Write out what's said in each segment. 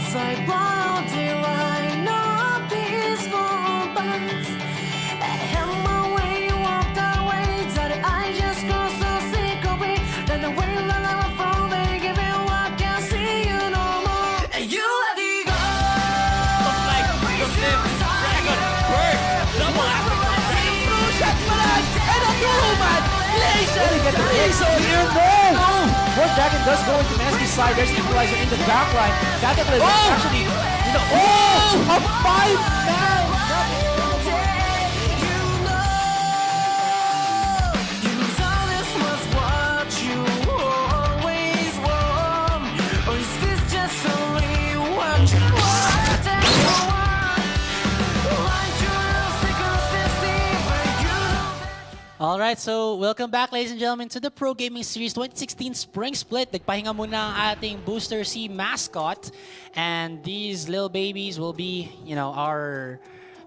So here, no! More Dragon does go into Mineski's side. There's Equalizer in the back line. That actually, you know, a 5-man! Alright, so welcome back ladies and gentlemen to the Pro Gaming Series 2016 Spring Split. Nagpahinga muna ang ating booster si Mascot. And these little babies will be, you know, our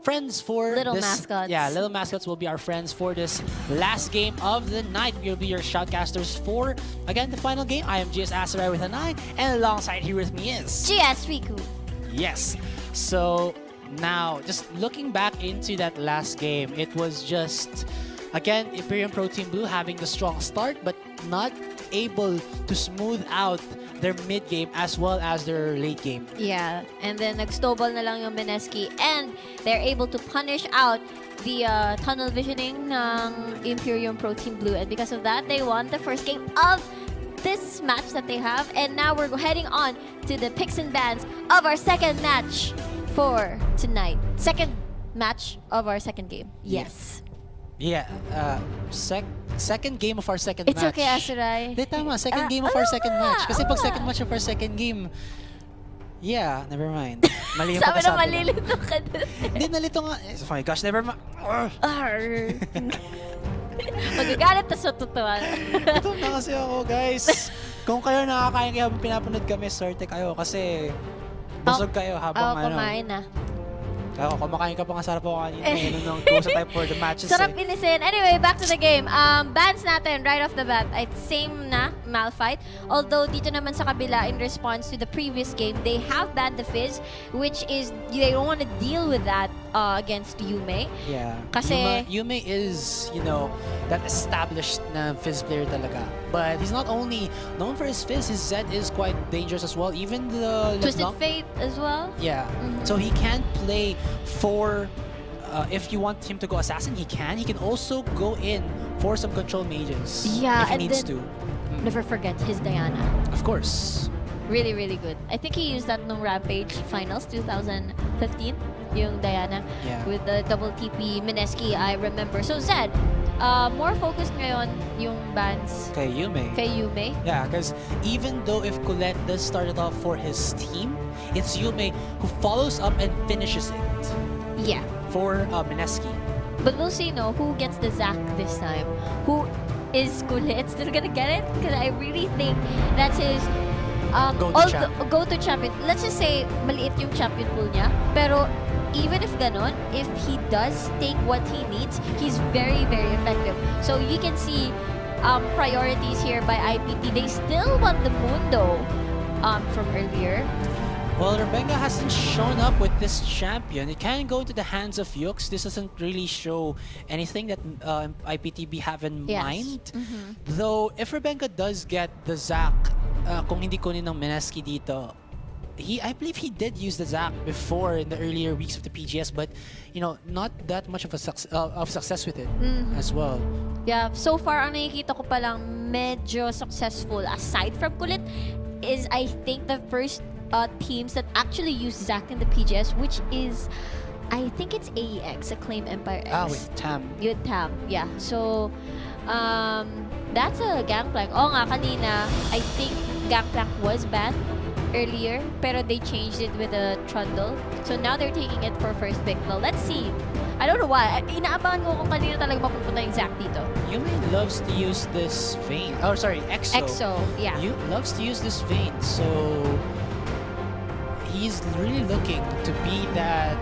friends for little this, mascots. Yeah, little mascots will be our friends for this last game of the night. We'll be your shoutcasters for, again, the final game. I am GS Asarai with an I, and alongside here with me is... GS Riku. Yes. So, now, just looking back into that last game, it was just... Again, Imperium Pro Team Blue having the strong start but not able to smooth out their mid game as well as their late game. Yeah, and then nag-snowball na lang yung Mineski and they're able to punish out the tunnel visioning ng Imperium Pro Team Blue, and because of that, they won the first game of this match that they have, and now we're heading on to the picks and bans of our second match for tonight. Second match of our second game. Yes. Yeah, second game of our second It's match. okay, Asarai. Di, tama. Second game of our second match. Kasi pag second match of our second game, yeah, never mind. Mali yung Sabi na pagkasabi. malilito ka dun. Hindi, nalito nga. Oh my gosh, never mind. Magagalit na sa totoo. Ito na kasi ako, guys. Kung kayo nakakain kaya pinapanood kami, swerte kayo kasi busog kayo habang kumain na. Ako, kumakain ka pa nga sarap ako kanina. Nung kusa tayo for the matches. Sarap inisin. Anyway, back to the game. Bans natin right off the bat. Same na, Malphite. Although dito naman sa kabila, in response to the previous game, they have banned the Fizz, which is, they don't want to deal with that against Yume. Yeah. Kasi Yume is, you know, that established na Fizz player talaga. But he's not only known for his Fizz, his Zed is quite dangerous as well. Even the Twisted Fate as well. Yeah. So he can play for, if you want him to go Assassin, he can. He can also go in for some control mages Yeah, if he and needs then to. never forget his Diana. Of course. Really, really good. I think he used that nung Rampage Finals 2015, yung Diana, with the double TP Mineski, I remember. So Zed, more focused ngayon yung bans Kay Yume. Yeah, because even though if Colette does start it off for his team, it's Yume who follows up and finishes it. Yeah. For Mineski. But we'll see, no, who gets the Zac this time. Who is Colette still gonna get it? Because I really think that's his go-to champion. Let's just say maliit yung champion pool niya, pero even if ganon, if he does take what he needs, he's very, very effective. So you can see priorities here by IPT. They still want the Mundo from earlier. Well, Rebenga hasn't shown up with this champion. It can go into the hands of Yux. This doesn't really show anything that IPTB have in mind. Though, if Rebenga does get the Zac, kung hindi kunin ng Mineski dito, I believe he did use the Zac before in the earlier weeks of the PGS, but you know, not that much of a success with it as well. Yeah, so far ang nakikita ko palang medyo successful aside from Kulit is I think the first teams that actually use Zac in the PGS, which is I think it's AEX, Acclaim Empire X. With Tam. With Tam, yeah. So that's a Gangplank. Oo nga, kanina I think Gangplank was banned earlier, pero they changed it with a Trundle. So now they're taking it for first pick. Well, let's see. I don't know why. Inaabangan ko kung kanina talaga mapupunta yung Zac dito. Yume loves to use this Vayne. Oh, sorry, Exo. Exo, yeah. You loves to use this Vayne, so he's really looking to be that,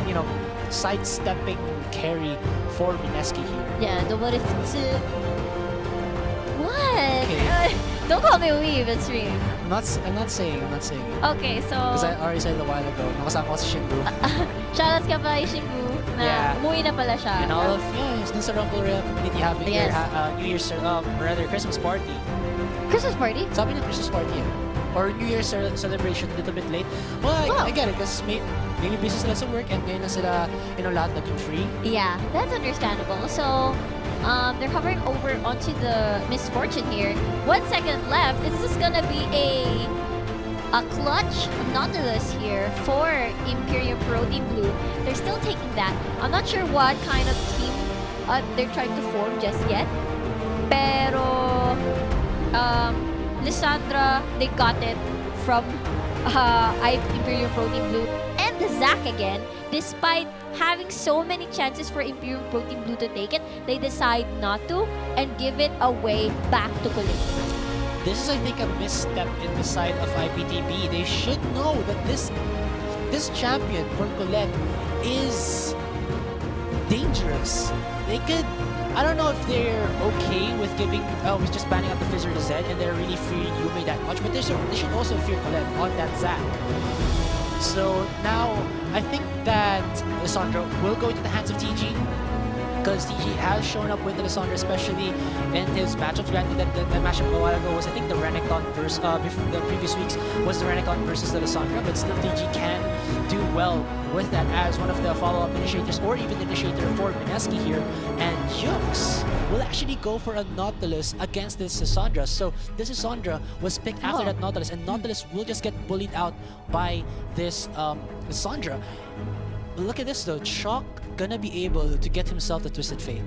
you know, sidestepping carry for Mineski here. Yeah, the what if it's... What? Okay. Don't call me weeb in stream. I'm not saying. Okay, so... Because I already said it a while ago. Nakasama ko si Shinbu. Shoutouts ka pala kay Shinbu na umuwi na pala siya. And all of, dun sa Rumble Royale community having their New Year's, rather, Christmas party. Christmas party? Sabi niya Christmas party or New Year's celebration a little bit late. Well, I get it because maybe busy sila sa work and ngayon na sila, lahat naging free. Yeah, that's understandable. So, they're hovering over onto the misfortune here. 1 second left. Is this gonna be a clutch Nautilus here for Imperium Pro Team Blue? They're still taking that. I'm not sure what kind of team they're trying to form just yet. Pero, Lissandra, they got it from Imperium Pro Team Blue. And the Zac again, despite having so many chances for Imperium Pro Team Blue to take it, they decide not to and give it away back to Colette. This is, I think, a misstep in the side of IPTB. They should know that this champion for Colette is dangerous. They could, I don't know if they're okay with with just banning out the Fizzer to Z and they're really fearing Yume that much, but they should also fear Colette on that Zac. So now, I think that Lissandra will go into the hands of TG because TG has shown up with Lissandra, especially in his matchups. Granted, the matchup a while ago was, I think, the Renekton versus, before the previous weeks was the Renekton versus the Lissandra, but still TG can do well with that as one of the follow-up initiators or even initiator for Mineski here. And Yux will actually go for a Nautilus against this Lissandra. So this Lissandra was picked after that Nautilus, and Nautilus will just get bullied out by this Lissandra. Look at this though, Chalk gonna be able to get himself the Twisted Fate.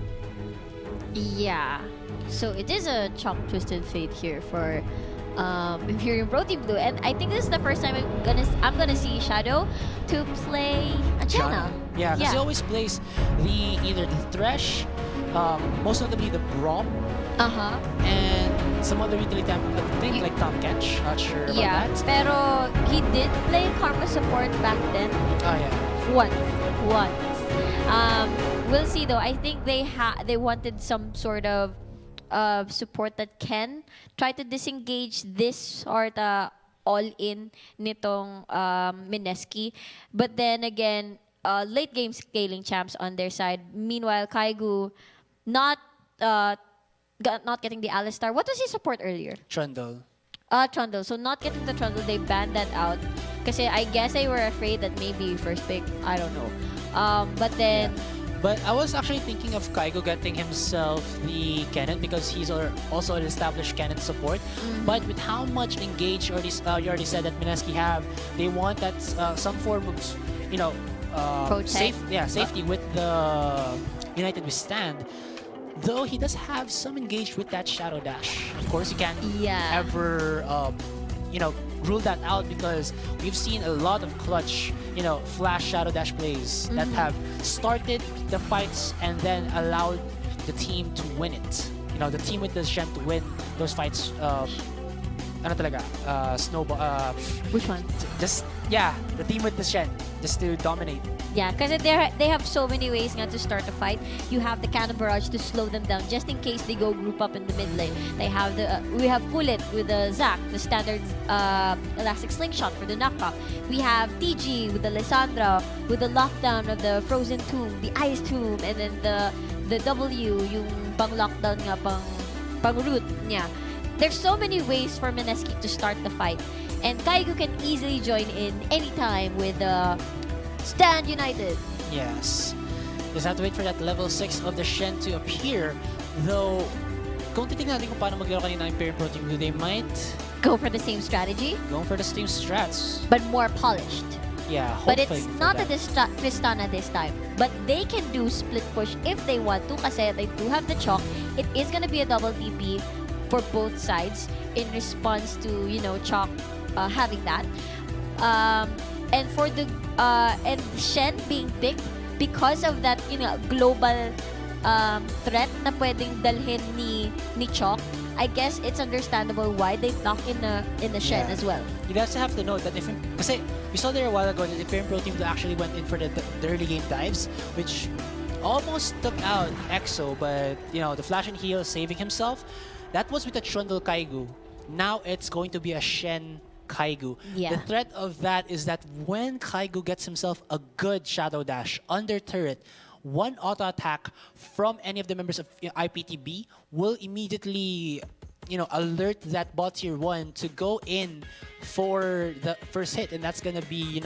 Yeah, so it is a Chalk Twisted Fate here for Imperium Pro Team Blue, and I think this is the first time I'm gonna see Shadow to play a Janna. Yeah, because he always plays either the Thresh, most notably the Braum, and some other utility, I think like Tom Catch, not sure about that. Pero he did play Karma support back then. Oh yeah. Once. We'll see though. I think they wanted some sort of support that can try to disengage this sort of all-in nitong Mineski. But then again, late game scaling champs on their side. Meanwhile, Kaigu not getting the Alistar. What was his support earlier? Trundle. Trundle. So not getting the Trundle, they banned that out. Kasi I guess they were afraid that maybe first pick, I don't know. But then... Yeah. But I was actually thinking of Kaigo getting himself the Kennen because he's also an established Kennen support. But with how much engage you already said that Mineski have, they want that some form of, safety with the United Withstand. Though he does have some engage with that Shadow Dash. Of course, you can't ever, rule that out because we've seen a lot of clutch, flash Shadow Dash plays that have started the fights and then allowed the team to win it. The team with the Shen to win those fights. Snowball. Which one? The team with the Shen, just to dominate. Yeah, because they have so many ways to start a fight. You have the Cannon Barrage to slow them down just in case they go group up in the mid lane. They have we have Bullet with the Zac, the standard elastic slingshot for the knockoff. We have TG with the Lissandra with the lockdown of the Frozen Tomb, the Ice Tomb, and then the W, yung pang lockdown nga pang root niya. There's so many ways for Mineski to start the fight, and Kaigo can easily join in anytime with Stand United. Yes. Just have to wait for that level 6 of the Shen to appear. Though, kung titignan natin kung paano maglaro kanina ng Imperium Pro Team Blue, they might go for the same strategy. Going for the same strats. But more polished. Yeah, but it's not a Tristana this time. But they can do split push if they want to kasi they do have the chalk. It is gonna be a double TP for both sides in response to, chalk having that. And for the and Shen being picked because of that, global threat na pwedeng dalhin ni Chalk. I guess it's understandable why they knock in the Shen as well. You guys have to note that kasi we saw there a while ago that the Imperium Pro Team actually went in for the early game dives, which almost took out EXO, but the flash and heal saving himself. That was with the Trundle Kaigu. Now it's going to be a Shen Kaigu. Yeah. The threat of that is that when Kaigu gets himself a good Shadow Dash under turret, one auto attack from any of the members of IPTB will immediately, alert that bot tier 1 to go in for the first hit, and that's gonna be,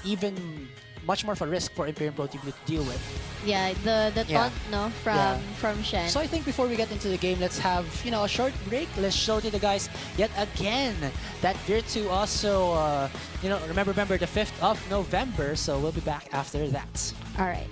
even much more of a risk for Imperium Pro Team to deal with. Yeah, the taunt from Shen. So I think before we get into the game, let's have a short break. Let's show to the guys yet again that Virtu also remember the 5th of November. So we'll be back after that. All right.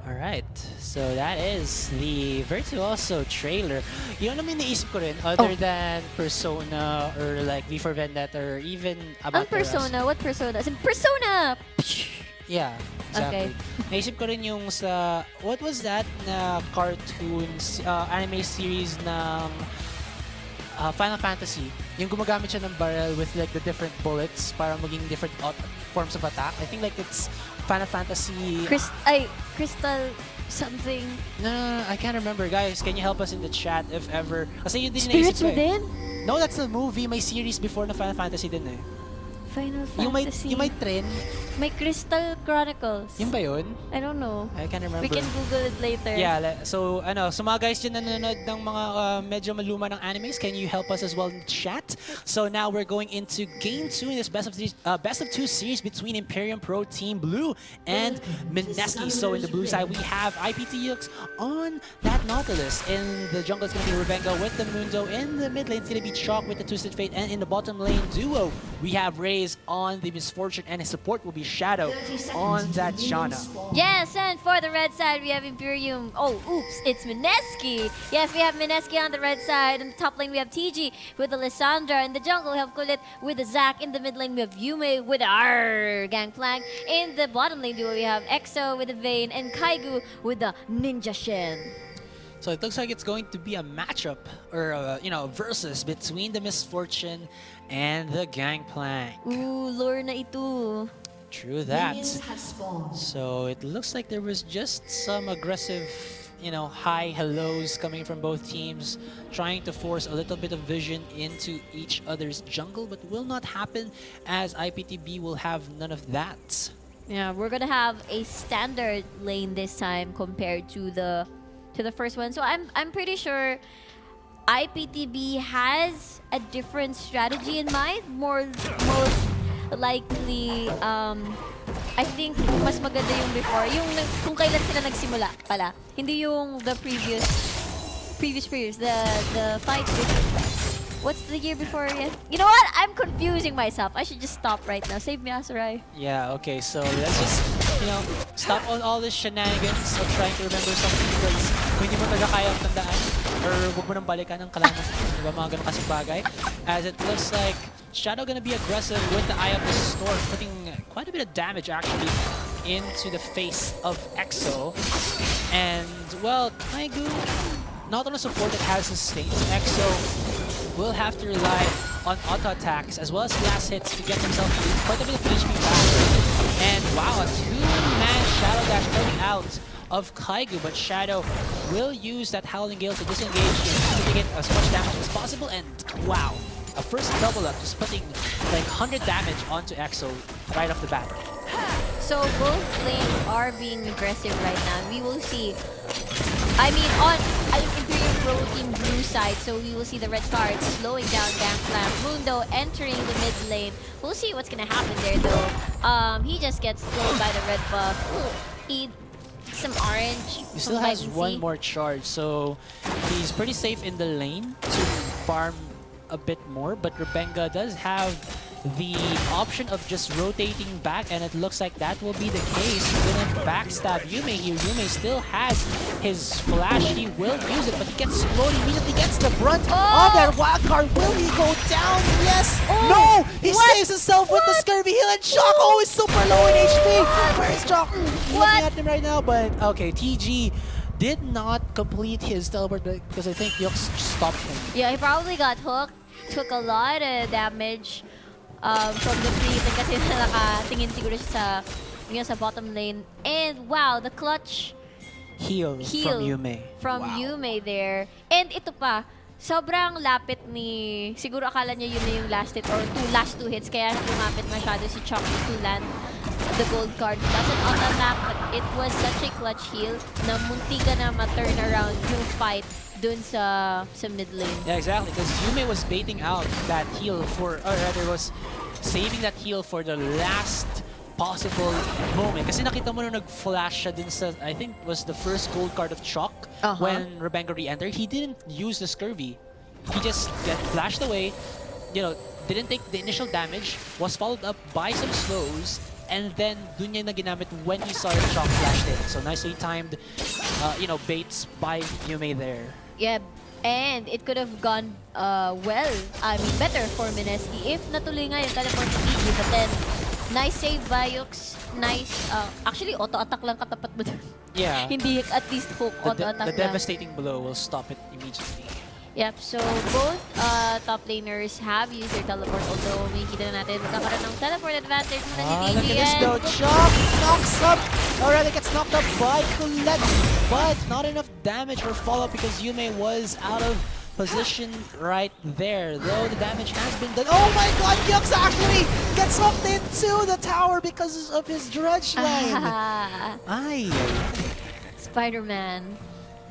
Alright, so that is the Virtuoso trailer. Yun naman naisip ko rin, other than Persona or like V for Vendetta or even Ang Persona? What Persona? As in Persona! Yeah, exactly. Okay. Naisip ko rin yung sa, what was that na cartoons, anime series ng Final Fantasy, yung gumagamit siya ng barrel with like the different bullets para maging different forms of attack. I think like it's Final Fantasy... Crystal something. No, I can't remember. Guys, can you help us in the chat if ever... Kasi yun din Spirits naisip ko eh. Within? No, that's the movie. May series before na Final Fantasy din eh. Final Fantasy. Yung may trend. May Crystal Chronicles. Yung ba yun? I don't know. I can't remember. We can Google it later. Yeah, so mga guys dyan nanonood ng mga medyo maluma ng animes, can you help us as well in the chat? So now we're going into Game 2 in this best of 2 series between Imperium Pro Team Blue and Mineski. So in the blue side, we have IPTB on that Nautilus. In the jungle, it's going to be Revenga with the Mundo. In the mid lane, it's going to be Chalk with the Twisted Fate. And in the bottom lane duo, we have Raze on the Misfortune, and his support will be Shadow on that Shana. Yes, and for the red side, we have Imperium. Oh, oops, it's Mineski. Yes, we have Mineski on the red side. In the top lane, we have TG with Alessandra. In the jungle, we have Kulit with the Zac. In the mid lane, we have Yume with our Gangplank. In the bottom lane duo, we have EXO with the Vayne and Kaigu with the Ninja Shen. So it looks like it's going to be a matchup or versus between the Misfortune and the Gangplank. Ooh, lore na ito. True that. So it looks like there was just some aggressive, high hellos coming from both teams, trying to force a little bit of vision into each other's jungle, but will not happen as IPTB will have none of that. Yeah, we're gonna have a standard lane this time compared to the first one. So I'm pretty sure IPTB has a different strategy in mind. Most likely, I think mas maganda yung before. Yung kung kailan sila nagsimula pala. Hindi yung the previous years. The fight with... What's the year before yet? You know what? I'm confusing myself. I should just stop right now. Save me, Asarai. Yeah, okay. So let's just, stop on all this shenanigans of trying to remember something because kung hindi mo talaga kayang tandaan or huwag mo nang balikan ng kalaman. Diba mga ganun kasing bagay? As it looks like Shadow gonna be aggressive with the Eye of the Storm, putting quite a bit of damage actually into the face of EXO. And, well, Kaigu, not on a support that has sustained. EXO will have to rely on auto attacks as well as blast hits to get himself quite a bit of HP back. And wow, a two-man Shadow Dash coming out of Kaigu, but Shadow will use that Howling Gale to disengage to get as much damage as possible. And wow, a first double up, just putting like 100 damage onto EXO right off the bat. So both lanes are being aggressive right now. We will see. I mean, on Imperial Pro Team blue side, so we will see the red cards slowing down Gangplank. Mundo entering the mid lane. We'll see what's gonna happen there though. He just gets slowed by the red buff. Eat some orange. He still has one more charge, so he's pretty safe in the lane to farm a bit more, but Rebenga does have the option of just rotating back, and it looks like that will be the case. He's gonna backstab Yume here. Yume still has his flash. He will use it, but he gets slowed, immediately gets the brunt of that wild card. Will he go down? Yes! No! He saves himself with the Scurvy Heal, and Shock is super low in HP! Where is Shock? Looking at him right now, but okay, TG did not complete his teleport because I think Yux stopped him. Yeah, he probably got hooked. Took a lot of damage from the freeze kasi nakatingin siguro siya sa bottom lane. And wow, the clutch heal from Yume. From Yume there. And ito pa, sobrang lapit ni, siguro akala niya yun na yung last hit or last two hits, kaya lumapit masyado si Chucky to land the gold card. Doesn't on the map, but it was such a clutch heal na munti ka na ma-turn around yung fight dun sa mid lane. Yeah, exactly, because Yume was baiting out that heal for, or rather was saving that heal for the last possible moment. Kasi nakita mo nung nag-flash siya dun sa, I think was the first gold card of Chalk when Rebenga re-entered. He didn't use the Scurvy. He just got flashed away, you know, didn't take the initial damage, was followed up by some slows, and then dun niya na ginamit when he saw the Chalk flashed in. So nicely timed, you know, baits by Yume there. Yeah, and it could have gone well, I mean better for Mineski if natuloy nga yung teleport ni PG, but then nice save by Yux. Nice, actually auto-attack lang katapat mo dun. Yeah. Hindi at least hook, auto-attack lang. The devastating blow will stop it immediately. Yep, so both top laners have used their teleport, although may kita na natin magkakaroon ng teleport advantage muna si PG. Look at this though, Chop knocks up, or rather gets knocked up by Colette, but not enough damage or follow-up because Yume was out of position right there, though the damage has been done. Oh my god, Yux actually gets hooked into the tower because of his dredge line. Ay. Spider-Man.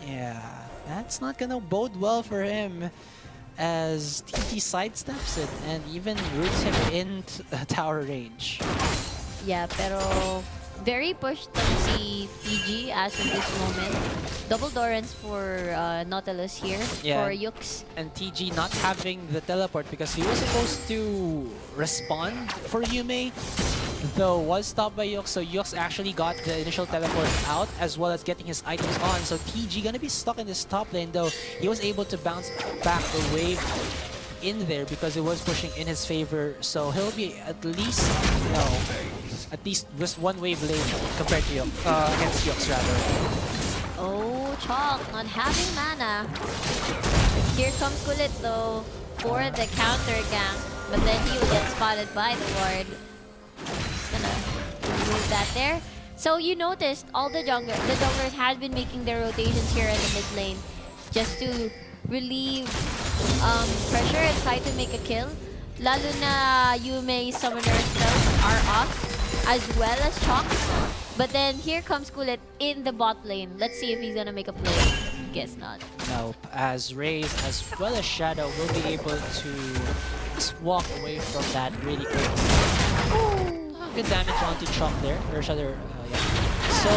Yeah. That's not gonna bode well for him as TG sidesteps it and even roots him into tower range. Yeah, pero very pushed si PG as of this moment. Double Dorans for Nautilus here for Yux. And TG not having the teleport because he was supposed to respond for Yume, though was stopped by Yux, so Yux actually got the initial teleport out as well as getting his items on. So TG gonna be stuck in this top lane, though he was able to bounce back the wave in there because it was pushing in his favor. So he'll be at least, you know, at least just one wave lane compared to Yux, against Yux rather. Oh, Chalk not having mana. Here comes Kulit though for the counter gank, but then he will get spotted by the ward. Gonna remove that there. So you noticed all the junglers had been making their rotations here in the mid lane just to relieve pressure and try to make a kill. Lalo na Yume's summoner spells are off as well as Chalk. But then here comes Kulit in the bot lane. Let's see if he's gonna make a play. Guess not. Nope. As Raze as well as Shadow will be able to just walk away from that really quick. Good damage onto Chalk there, or Shadow, yeah. So,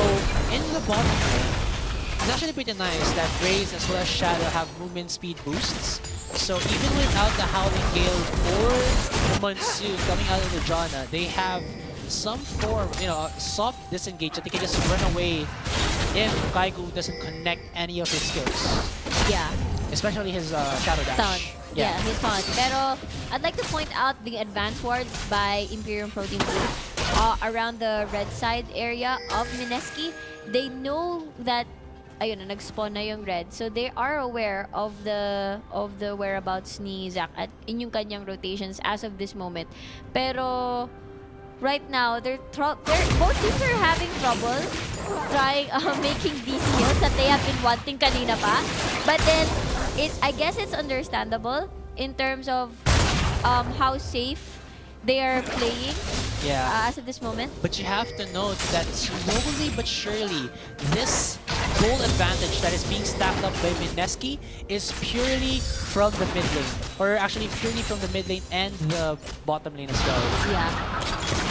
in the bottom lane, it's actually pretty nice that Raze as well as Shadow have movement speed boosts. So even without the Howling Gale or the Monsoon coming out of the Janna, they have some form, you know, soft disengage that they can just run away if Kaigu doesn't connect any of his skills. Yeah. Especially his Shadow Dash. Taunt. Yeah, his taunt. Pero I'd like to point out the advance wards by Imperium Protein Blue around the red side area of Mineski. They know that ayun na, nag-spawn na yung red. So they are aware of the whereabouts ni Zac at in yung kanyang rotations as of this moment. Pero right now, both teams are having trouble trying making these kills that they have been wanting kanina pa. But then, I guess it's understandable in terms of how safe they are playing as of this moment. But you have to note that slowly but surely, this goal advantage that is being stacked up by Mineski is purely from the mid lane. Or actually purely from the mid lane and the bottom lane as well. Yeah.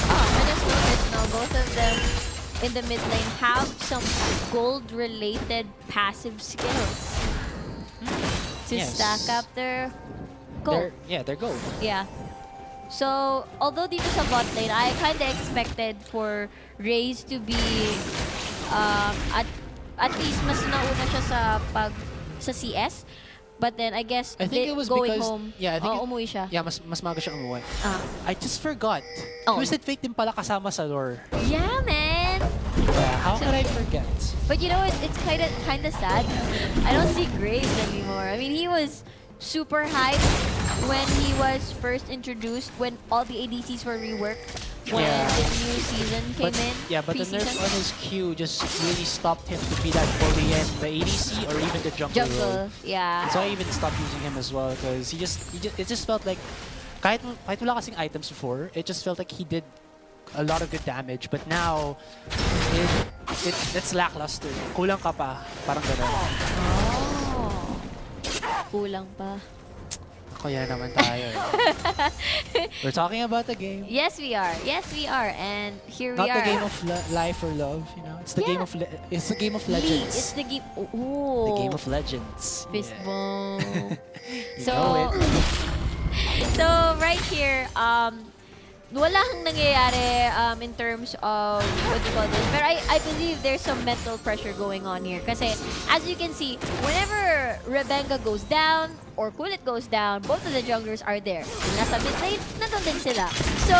I just noticed now, both of them in the mid lane have some gold-related passive skills to stack up their gold. Their gold. Yeah. So, although dito sa bot lane, I kind of expected for Raze to be at least mas nauna siya sa CS. But then I guess I think it was going because home, I think umuwi siya. Yeah, mas maaga siyang umuwi. I just forgot. Oh. Twisted Fate din pala kasama sa lore. Yeah, man. Yeah, how could I forget? But you know, it's kind of sad. I don't see Graves anymore. I mean, he was super hyped when he was first introduced, when all the ADCs were reworked, when the new season came in. Yeah, but the nerf on his Q just really stopped him to be that bully in the ADC or even the jungle role. Yeah. So I even stopped using him as well because it just felt like kahit wala kasing items before, it just felt like he did a lot of good damage. But now, it's lackluster. Kulang ka pa. Parang gano'n. Oh. Kulang pa. Kaya naman tayo. We're talking about the game. Yes, we are. Yes, we are. And here we are. Not the game of life or love, you know. It's the game of it's the game of legends. It's the game. Ooh. The game of legends. Fist bump. You know it. So right here, wala hang nangyayari in terms of what do you call this. But I believe there's some mental pressure going on here. Kasi as you can see, whenever Rebenga goes down or Kulit goes down, both of the junglers are there. Kung nasa mid lane, nandun din sila. So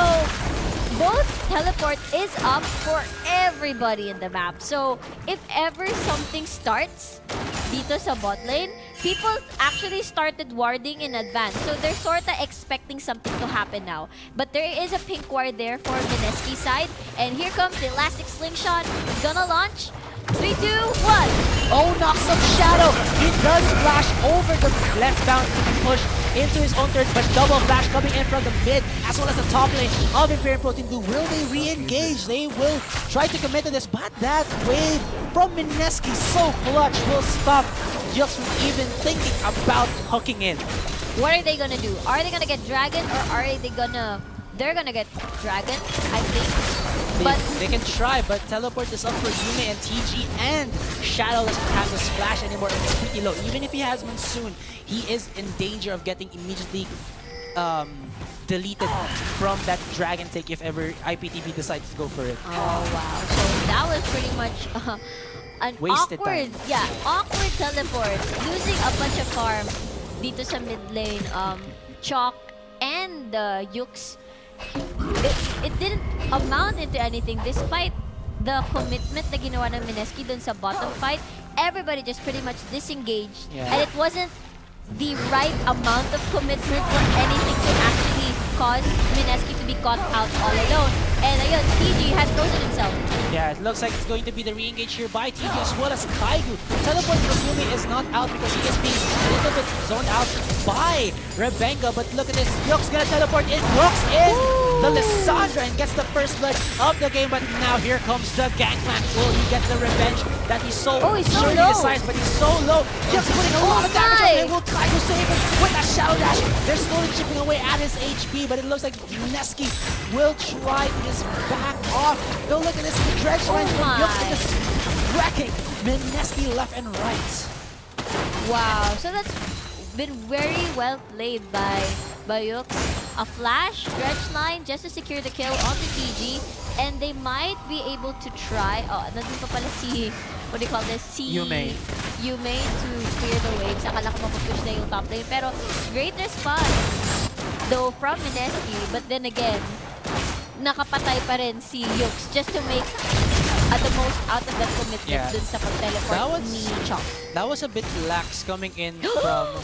both teleport is up for everybody in the map. So if ever something starts dito sa bot lane, people actually started warding in advance. So they're sort of expecting something to happen now. But there is a pink ward there for Mineski side. And here comes the elastic slingshot. It's gonna launch. 3, 2, 1. Oh, knocks up Shadow. He does flash over the left bounce and push into his own turret, but double flash coming in from the mid as well as the top lane of Imperial Protein Blue. Will they re-engage? They will try to commit to this, but that wave from Mineski, so clutch, will stop just from even thinking about hooking in. What are they gonna do? Are they gonna get Dragon or are they gonna... They're gonna get Dragon, I think. They can try, but teleport is up for Yume and TG, and Shadow doesn't have the splash anymore, and it's pretty low. Even if he has Monsoon, he is in danger of getting immediately deleted from that Dragon take if ever IPTB decides to go for it. Oh, wow. So that was pretty much an wasted awkward, time. Awkward teleport. Losing a bunch of farm dito sa mid lane. Chalk and Yux. It didn't amount into anything despite the commitment na ginawa ng Mineski dun sa bottom fight. Everybody just pretty much disengaged. And it wasn't the right amount of commitment for anything to actually cause Mineski to be caught out all alone. And ayun, TG has frozen himself. Yeah, it looks like it's going to be the re-engage here by TG as well as Kaigu. Teleport from Yumi is not out because he is being a little bit zoned out by Rebenga. But look at this, Yuk's gonna teleport in, walks in the Lissandra and gets the first blood of the game. But now here comes the Gangplank. Will he get the revenge that he's so surely decides, but he's so low. Just putting a lot of damage on him. Will Kaigu save him with a Shadow Dash? They're slowly chipping away at his HP, but it looks like Mineski will try his back off. Go look at this dredge line from Yux just wrecking Mineski left and right. Wow, so that's been very well played by Yux. A flash, dredge line just to secure the kill on the TG, and they might be able to try. Oh, nandun pa pala si, what do you call this? Yume to clear the waves. Akala ko mapupush na yung top lane, pero great response though from Mineski, but then again, nakapatay pa rin si Yux just to make the most out of that commitment dun sa pag-teleport ni Chong. That was a bit lax coming in from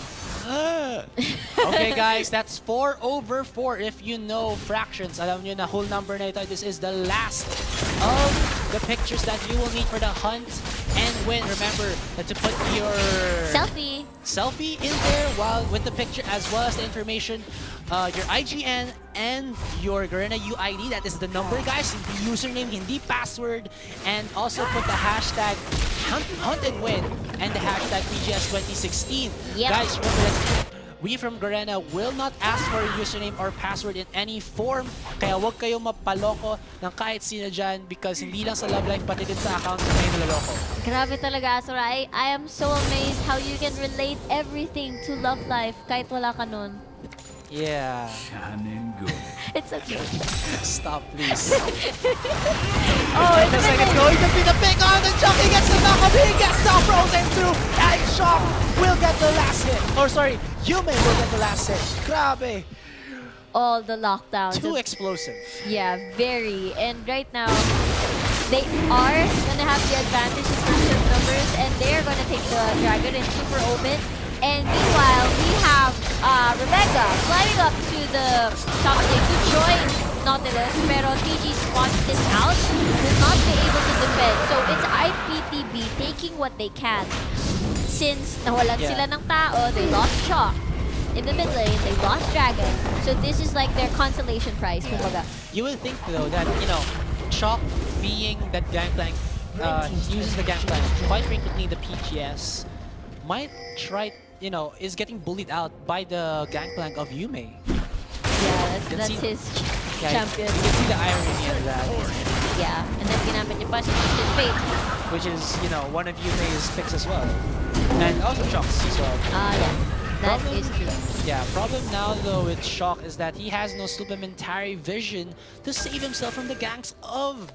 Okay guys, that's 4/4. If you know fractions, alam nyo na whole number na ito. This is the last of the pictures that you will need for the hunt and win. Remember to put your selfie in there while with the picture as well as the information, your IGN and your Garena UID. That is the number, guys. The username, hindi password, and also put the hashtag hunt and win and the hashtag PGS 2016. Yep. Guys, remember that we from Garena will not ask for a username or password in any form. Kaya huwag kayong mapaloko ng kahit sino dyan because hindi lang sa Love Life pati din sa account na kayo naloloko. Grabe talaga, Asura. I am so amazed how you can relate everything to Love Life kahit wala ka nun. Yeah. It's okay. Stop, please. Oh, it looks like it's going to be the pick on the Chuck. He gets the knockup. He gets the frozen through. And Shock will get the last hit. Or sorry, Yume will get the last hit. Grabe. All the lockdowns. Too explosive. Yeah, very. And right now, they are gonna have the advantage in terms of numbers, and they're gonna take the Dragon and Super Omen. And meanwhile, we have Rebecca climbing up to the top lane to join Nautilus, pero TG spots this out, will not be able to defend. So it's IPTB taking what they can. Since nawalan sila ng tao, they lost Shock. In the mid lane, they lost Dragon. So this is like their consolation prize, kumbaga. You would think though that, you know, Shock being that gangplank, he uses the gangplank quite frequently in the PGS, might try, you know, is getting bullied out by the gangplank of Yume. Yeah, that's his champion. You can see the irony of that. Yeah, and then ginamit niya pa si Twisted Fate. Which is, you know, one of Yume's picks as well. And also Shock's as well. Yeah. That is true. Yeah, problem now though with Shock is that he has no supplementary vision to save himself from the ganks of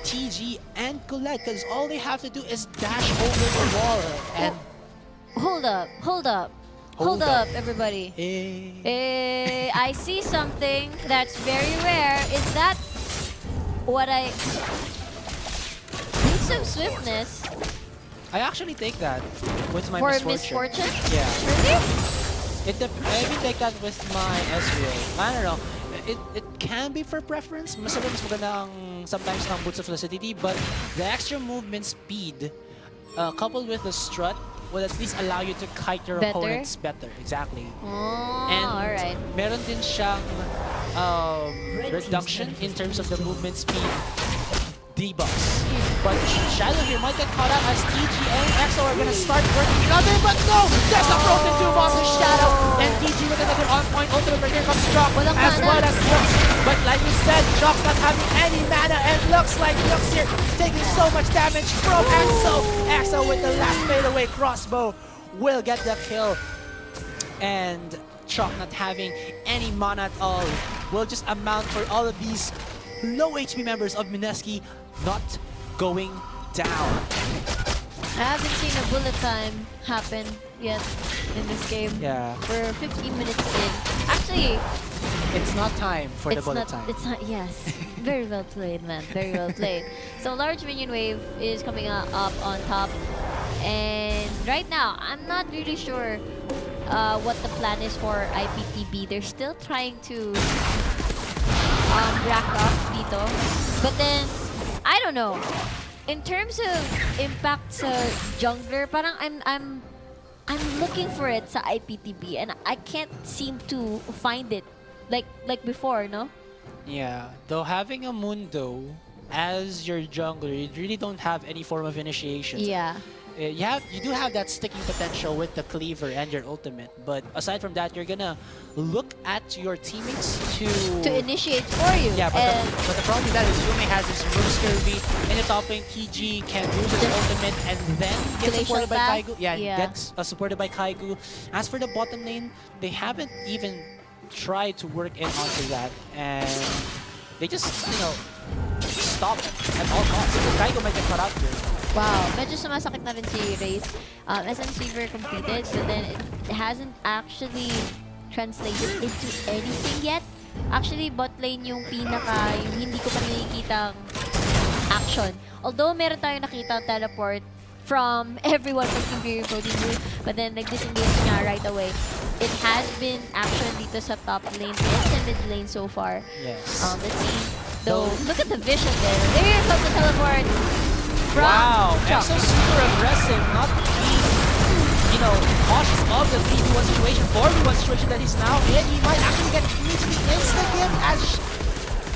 TG and Colette, because all they have to do is dash over the wall and... Hold up, everybody. I see something that's very rare. Is that what I... Need some swiftness. I actually take that with my For misfortune. misfortune? Yeah. Really? I even take that with my Ezreal. I don't know. It can be for preference. Mas maganda ang sometimes ang Boots of Lucidity, but the extra movement speed coupled with the strut will at least allow you to kite your opponents better. Exactly. Oh, and alright. meron din siyang reduction in terms of the movement speed debuffs. But Shadow here might get caught out as TG and EXO are gonna start working together, but no! There's a frozen two bombs to Shadow, and TG with another on-point ultimate, but here comes Shock, as well as Lux. But like you said, Shock's not having any mana, and looks like Lux here taking so much damage from EXO. EXO with the last fadeaway crossbow will get the kill. And Shock not having any mana at all will just amount for all of these low HP members of Mineski not going down. I haven't seen a bullet time happen yet in this game. Yeah. We're 15 minutes in. Actually, it's not time for the bullet time. It's not, yes. Very well played, man. Very well played. So large minion wave is coming up on top. And right now, I'm not really sure what the plan is for IPTB. They're still trying to rack up dito. But then, I don't know. In terms of impact sa jungler, parang I'm looking for it sa IPTB and I can't seem to find it like before, no? Yeah, though having a Mundo as your jungler, you really don't have any form of initiation. Yeah. You do have that sticking potential with the cleaver and your ultimate, but aside from that, you're gonna look at your teammates to initiate for you. Yeah, but the problem with that is Yume has his moves scurvy in the top lane. TG can use his ultimate and then get supported by Kaigu. Yeah, gets supported by Kaigu. As for the bottom lane, they haven't even tried to work in onto that, and they just, you know, stop at all costs. Kaigu might get caught out here. Wow, medyo sumasakit na rin si Raze. SM Silver completed, but then it hasn't actually translated into anything yet. Actually, bot lane yung pinaka, yung hindi ko pa nakikitang action. Although meron tayong nakita teleport from everyone from Imperial Protein Group, but then nag-disengage nga right away. it has been action dito sa top lane and sa mid lane so far. Yes. Let's see. Though, look at the vision there. There comes the teleport from Wow, Shock. Exo super aggressive, not being, cautious of the 3v1 situation, 4v1 situation that he's now in. He might actually get immediately insta-kill as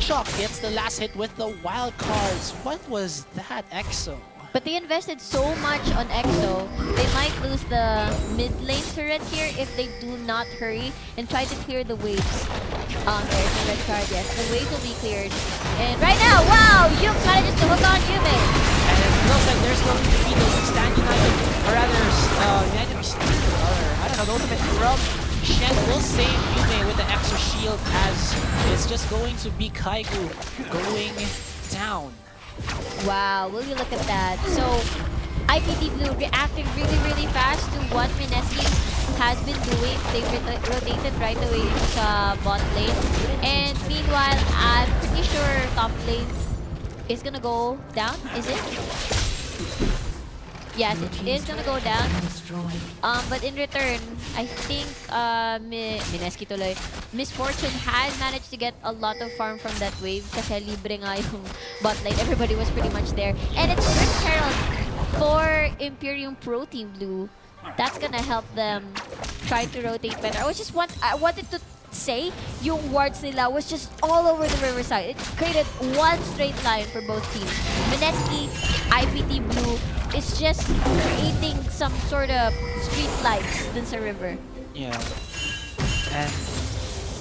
Shock gets the last hit with the wild cards. What was that, Exo? But they invested so much on Exo, they might lose the mid lane turret here if they do not hurry and try to clear the waves. There's the red card, yes. The waves will be cleared. And right now, wow! Yuk manages to hook on Yume. And it looks like there's going to be those Stand United, or rather, United, or I don't know, the ultimate from Shen will save Yume with the extra shield as it's just going to be Kaigu going down. Wow, will you look at that? So, IPT Blue reacting really, really fast to what Mineski has been doing. They rotated right away into bot lane. And meanwhile, I'm pretty sure top lane is gonna go down, is it? Yes, it is gonna go down. But in return, I think Mineski tuloy, Misfortune has managed to get a lot of farm from that wave kasi libre nga yung bot lane. Everybody was pretty much there. And it's Rift Herald for Imperium Pro Team Blue. That's gonna help them try to rotate better. I wanted to say yung wards nila was just all over the riverside. It created one straight line for both teams. Mineski, IPT Blue, is just creating some sort of street lights dun sa river. Yeah. And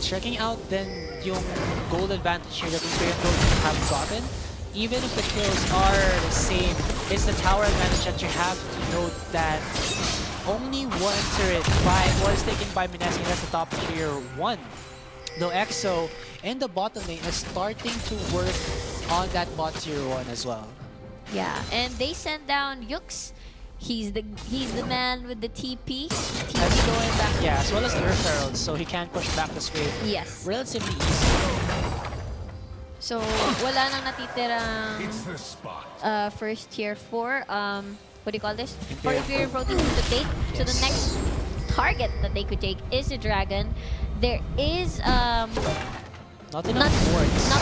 checking out then yung gold advantage here that Imperial Gold have gotten, even if the kills are the same, it's the tower advantage that you have to note that only one turret was taken by Mineski, that's the top tier 1. Though Exo in the bottom lane is starting to work on that bot tier 1 as well. Yeah, and they send down Yux. He's the man with the TP. TP going back. Yeah, as well as the Earth Herald, so he can push back the wave. Yes. Relatively easy. So wala nang natitirang first tier 4. What do you call this? For Imperial Pro Team to take. So the next target that they could take is a dragon. There is not enough wards for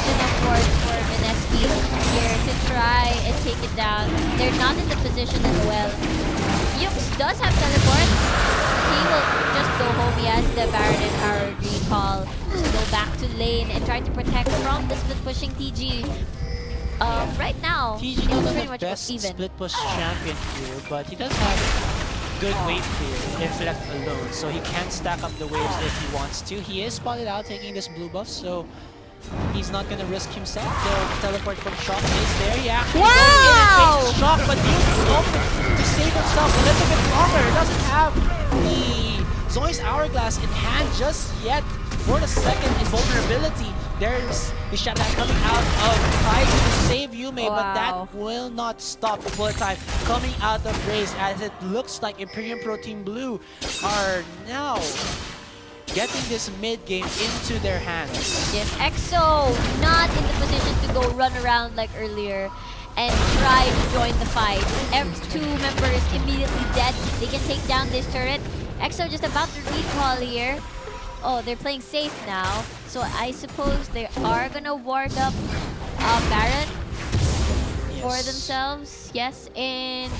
Mineski here to try and take it down. They're not in the position as well. Yux does have teleport. He will just go home. He has the Baron and our recall to go back to lane and try to protect from the split pushing TG. Right now, TG not pretty the much best even. split push champion here, but he does have good wave clear if left alone, so he can stack up the waves if he wants to. He is spotted out taking this blue buff, so he's not gonna risk himself. The teleport from Shock is there. He actually goes in and faces Shock, but uses open to save himself a little bit longer. He doesn't have the Zoe's Hourglass in hand just yet. For the second invulnerability, there's the shutdown coming out of Kaiser to save Yume, but that will not stop the bullet time coming out of Raze, as it looks like Imperium Pro Team Blue are now getting this mid game into their hands. Yes, Exo not in the position to go run around like earlier and try to join the fight. Two members immediately dead. They can take down this turret. Exo just about to recall here. Oh, they're playing safe now. So I suppose they are gonna ward up Baron for themselves. Yes, and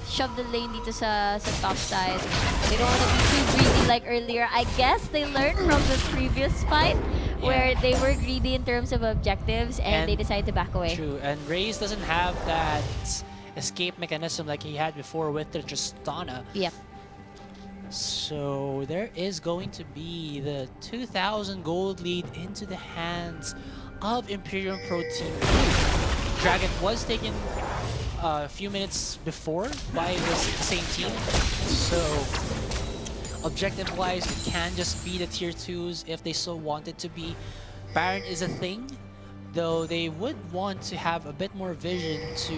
shove the lane dito sa top side. They don't want to be too greedy like earlier. I guess they learned from the previous fight where they were greedy in terms of objectives and they decided to back away. True, and Raze doesn't have that escape mechanism like he had before with the Tristana. Yep. So there is going to be the 2,000 gold lead into the hands of Imperium Pro Team. Dragon was taken a few minutes before by this same team. So objective-wise, it can just be the tier 2s if they so wanted to be. Baron is a thing, though they would want to have a bit more vision to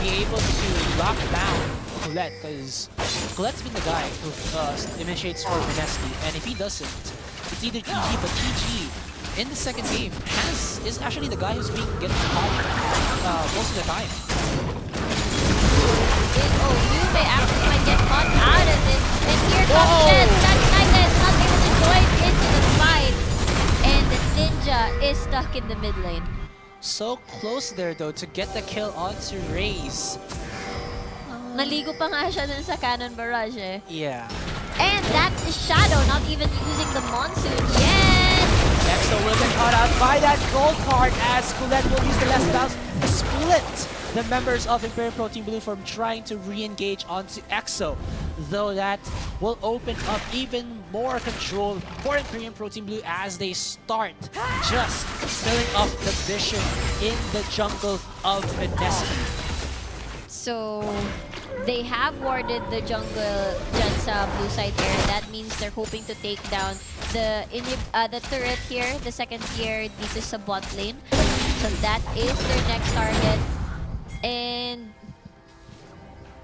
be able to lock down Colette, because Colette's been the guy who initiates for Mineski, and if he doesn't, it's either TG, but TG in the second game is actually the guy who's getting caught most of the time. is, oh, Yume actually might get caught out of this. And here comes Shed. That Ninja is not able to join into the fight. And the Ninja is stuck in the mid lane. So close there though to get the kill onto Raze. Naligo pa nga siya dun sa cannon barrage eh. Yeah. And that's the Shadow, not even using the Monsoon yet. Exo will get caught out by that gold card as Colette will use the last bounce to split the members of Imperial Protein Blue from trying to re-engage onto Exo. Though that will open up even more control for Imperial Protein Blue as they start just filling up the vision in the jungle of Mineski. So they have warded the jungle dyan sa blue side area. That means they're hoping to take down the turret here, the second tier dito sa bot lane. So that is their next target. And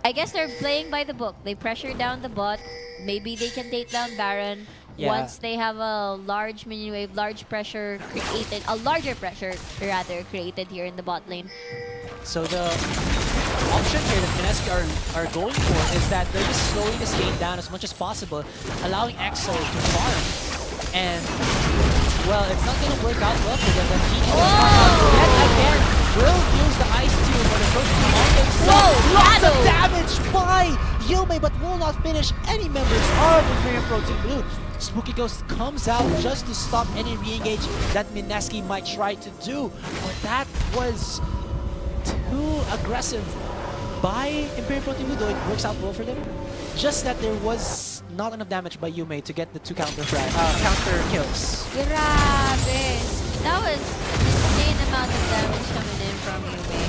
I guess they're playing by the book. They pressure down the bot. Maybe they can take down Baron once they have a large minion wave, large pressure created, a larger pressure rather created here in the bot lane. So the option here that Mineski are going for is that they're just slowing this game down as much as possible, allowing Exo to farm. And, well, it's not going to work out well for them. But PGS yet again will use the Ice Cube for the first time on themselves. Lots of damage by Yume, but will not finish any members of Imperial Protein Blue. Spooky Ghost comes out just to stop any re-engage that Mineski might try to do. But that was too aggressive by Imperial Protein Blue, though it works out well for them. Just that there was not enough damage by Yume to get the two counter kills. Grabe! That was an insane amount of damage coming in from Yume.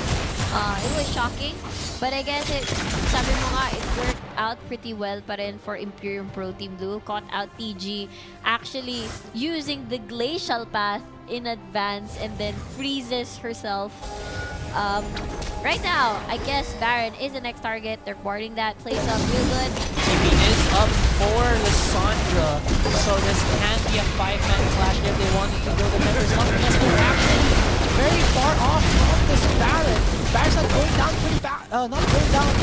It was shocking, but I guess sabi mo nga, it worked out pretty well pa rin for Imperium Pro Team Blue. Caught out TG, actually using the glacial path in advance and then freezes herself. Right now, I guess Baron is the next target. They're guarding that, plays up real good. TP is up for Lissandra, so this can be a 5-man clash if they wanted to go the members of Mineski. They're actually very far off from this Baron. Baron's not going down not going down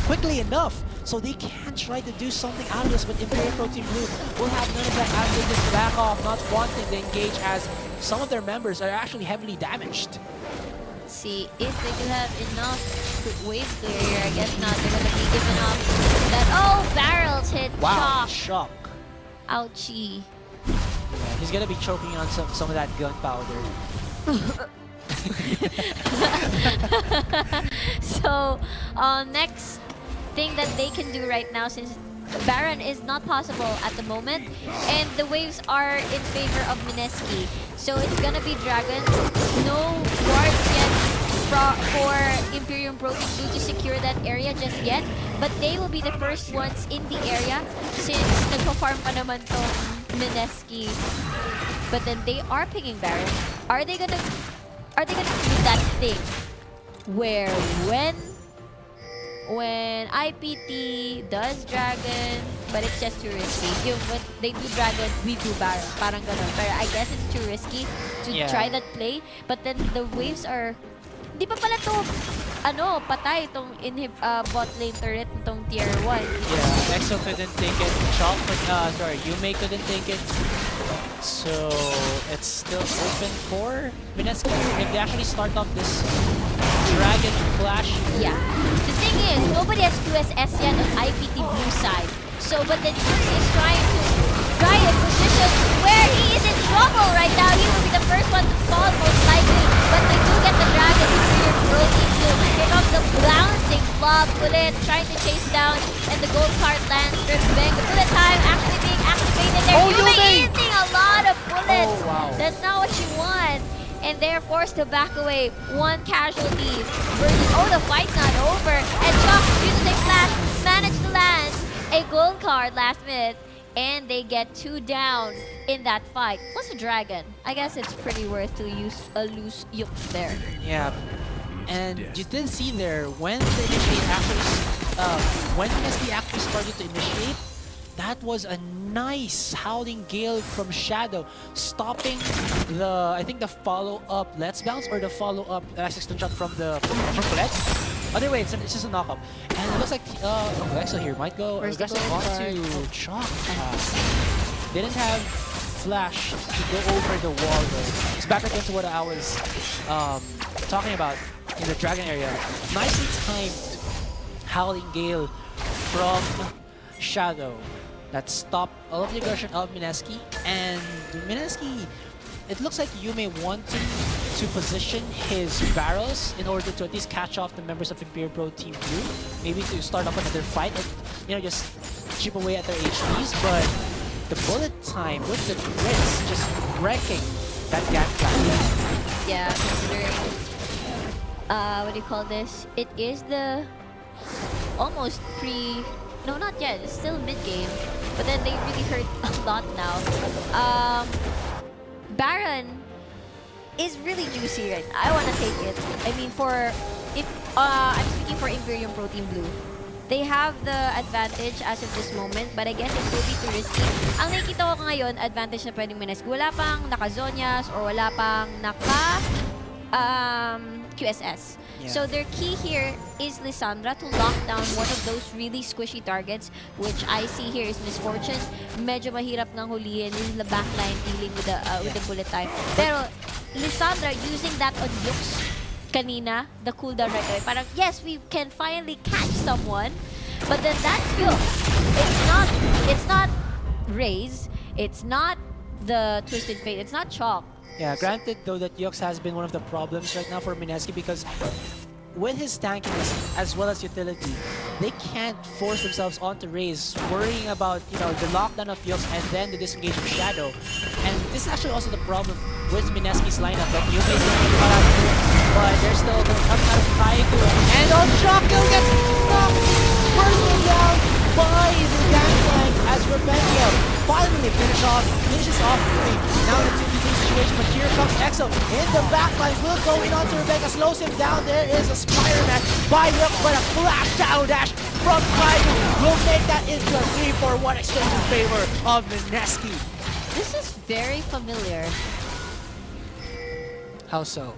quickly enough, so they can try to do something out of this, but Imperial Protein Blue will have none of that as they just back off, not wanting to engage as some of their members are actually heavily damaged. See if they do have enough wave clear here. I guess not. They're gonna be giving up that. Oh, barrels hit. Wow, shock. shock. Ouchie. Yeah, he's gonna be choking on some of that gunpowder. So, next thing that they can do right now, since Baron is not possible at the moment, and the waves are in favor of Mineski. So it's gonna be Dragon. No wards yet for Imperium Pro Team Blue to secure that area just yet. But they will be the first ones in the area since nagpa-farm pa naman tong Mineski. But then they are picking Baron. Are they gonna do that thing where when IPT does Dragon, but it's just too risky. When they do Dragon, we do Baron. Parang ganun. But I guess it's too risky to try that play. But then the waves are... Di pa pala to, patay itong bot lane turret itong tier 1. Yeah, Exo couldn't take it. Yume couldn't take it. So it's still open for Mineski if they actually start off this Dragon Flash. Yeah. The thing is, nobody has QSS yet on IPT blue side. So, but then Yuki is trying to try a position where he is in trouble right now. He will be the first one to fall most likely. But they do get the Dragon to clear Protein Blue. Here comes the bouncing blob. Bullet trying to chase down, and the gold card lands. Bang. The bullet time actually being activated there. Oh, Yume Yume! eating a lot of bullets. Oh, wow. That's not what you want. And they're forced to back away. One casualty versus, oh, the fight's not over. And Chuck uses a flash, managed to land a gold card last minute. And they get 2 down in that fight. Plus a Dragon. I guess it's pretty worth to use a loose Yuk there. Yeah. And you did see there, when the initiate actually, when Mineski actually started to initiate, that was a nice Howling Gale from Shadow, stopping I think the follow-up Let's Bounce or the follow-up assistant shot from Colette. Other way, it's just a knockup. And it looks like Exo here might go Where's the aggressive gold onto Chalk. Didn't have Flash to go over the wall though. It's back against what I was talking about in the Dragon area. Nicely timed Howling Gale from Shadow that stopped all of the aggression of Mineski. And Mineski, it looks like Yume wanting to position his barrels in order to at least catch off the members of Imperial Pro Team Blue. Maybe to start up another fight and just chip away at their HPs. But the bullet time with the crits just wrecking that gangplank. Yeah, considering what do you call this? It is the almost no, not yet. It's still mid-game. But then they really hurt a lot now. Baron is really juicy right now. I want to take it. I mean, I'm speaking for Imperium Pro Team Blue. They have the advantage as of this moment, but I guess it will be too risky. Ang nakikita ko ngayon, advantage na pwedeng Mineski. Wala pang naka-Zonias or wala pang QSS. Yeah. So their key here is Lissandra to lock down one of those really squishy targets, which I see here is Misfortune. Medyo mahirap ngang hulihin. This is the backline dealing with the bullet time. Pero Lissandra using that on Yux kanina, the cooldown right away. Parang, yes, we can finally catch someone, but then that's Yux. It's not Raze. It's not the Twisted Fate. It's not Chalk. Yeah, granted though that Yux has been one of the problems right now for Mineski because with his tankiness as well as utility, they can't force themselves onto Raze, worrying about the lockdown of Yux and then the disengage of Shadow. And this is actually also the problem with Mineski's lineup that you may think about, but they're still coming out of Kaigu. And on Shock, he'll get knocked first down by the gangplank as Rebecca finally finishes off Yumi. Now in a 2v2 situation, but here comes Exo in the backline. Will go in onto Rebecca, slows him down. There is a Spider-Man by Yuk, but a flash down dash from Kaigu will make that into a 3-4-1 exchange in favor of Mineski. This is very familiar. How so?